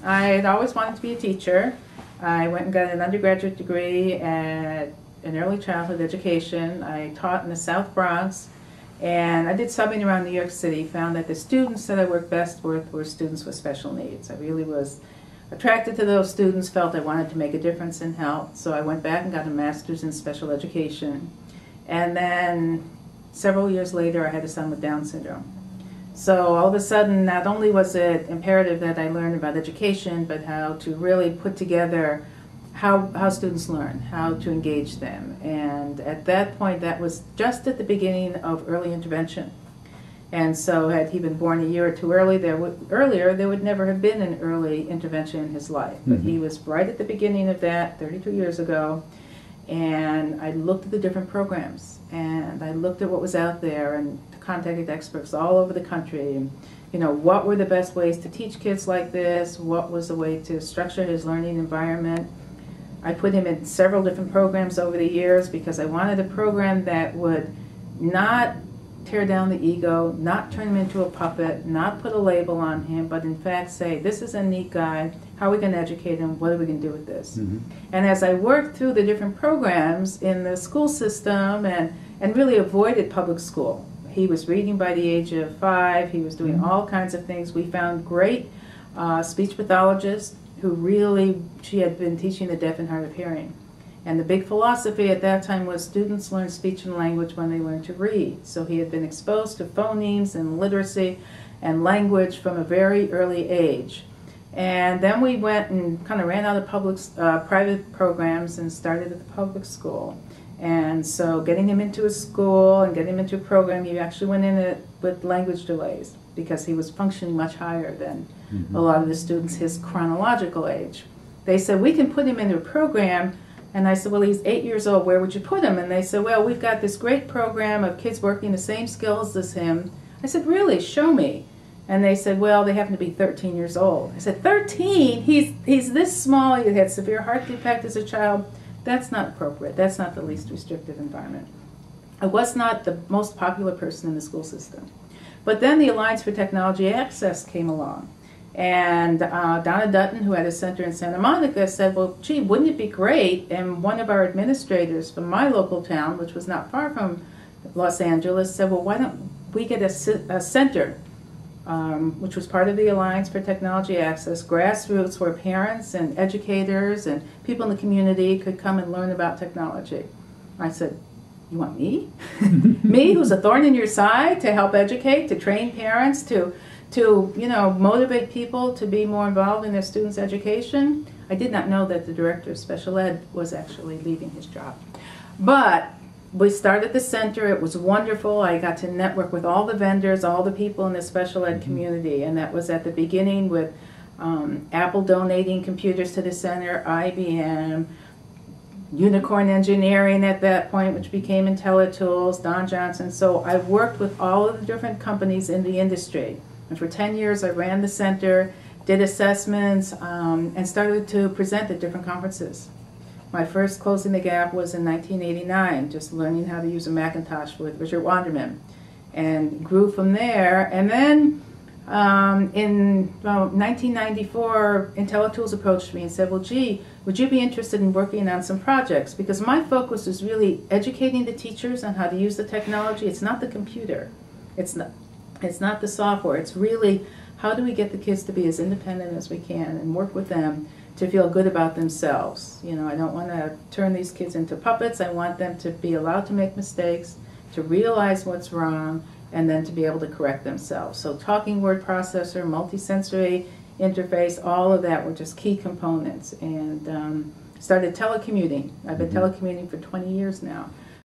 I had always wanted to be a teacher. I went and got an undergraduate degree in early childhood education. I taught in the South Bronx, and I did subbing around New York City, found that the students that I worked best with were students with special needs. I really was attracted to those students, felt I wanted to make a difference in health, so I went back and got a master's in special education. And then several years later, I had a son with Down syndrome. So all of a sudden, not only was it imperative that I learn about education, but how to really put together how students learn, how to engage them. And at that point, that was just at the beginning of early intervention. And so had he been born a year or two earlier, there would never have been an early intervention in his life. But he was right at the beginning of that, 32 years ago. And I looked at the different programs, and I looked at what was out there, and contacted experts all over the country. And, you know, what were the best ways to teach kids like this? What was the way to structure his learning environment? I put him in several different programs over the years because I wanted a program that would not tear down the ego, not turn him into a puppet, not put a label on him, but in fact say, this is a neat guy, how are we going to educate him, what are we going to do with this? And as I worked through the different programs in the school system and really avoided public school, he was reading by the age of 5, he was doing all kinds of things. We found great speech pathologists who she had been teaching the deaf and hard of hearing. And the big philosophy at that time was students learn speech and language when they learn to read. So he had been exposed to phonemes and literacy and language from a very early age. And then we went and kind of ran out of private programs and started at the public school. And so getting him into a school and getting him into a program, he actually went in it with language delays because he was functioning much higher than a lot of the students his chronological age. They said, we can put him into a program. And I said, well, he's 8 years old, where would you put him? And they said, well, we've got this great program of kids working the same skills as him. I said, really? Show me. And they said, well, they happen to be 13 years old. I said, 13? He's this small, he had severe heart defect as a child. That's not appropriate. That's not the least restrictive environment. I was not the most popular person in the school system. But then the Alliance for Technology Access came along. And Donna Dutton, who had a center in Santa Monica, said, well, gee, wouldn't it be great? And one of our administrators from my local town, which was not far from Los Angeles, said, well, why don't we get a center, which was part of the Alliance for Technology Access, grassroots, where parents and educators and people in the community could come and learn about technology. I said, you want me? Me, who's a thorn in your side, to help educate, to train parents, to motivate people to be more involved in their students' education. I did not know that the director of special ed was actually leaving his job. But we started the center. It was wonderful. I got to network with all the vendors, all the people in the special ed community, and that was at the beginning with Apple donating computers to the center, IBM, Unicorn Engineering at that point, which became IntelliTools, Don Johnson. So I worked with all of the different companies in the industry. And for 10 years, I ran the center, did assessments, and started to present at different conferences. My first Closing the Gap was in 1989, just learning how to use a Macintosh with Richard Wanderman, and grew from there. And then in 1994, IntelliTools approached me and said, well, gee, would you be interested in working on some projects? Because my focus is really educating the teachers on how to use the technology. It's not the computer. It's not the software. It's really how do we get the kids to be as independent as we can and work with them to feel good about themselves. You know, I don't want to turn these kids into puppets. I want them to be allowed to make mistakes, to realize what's wrong, and then to be able to correct themselves. So talking word processor, multisensory interface, all of that were just key components. And started telecommuting. I've been telecommuting for 20 years now.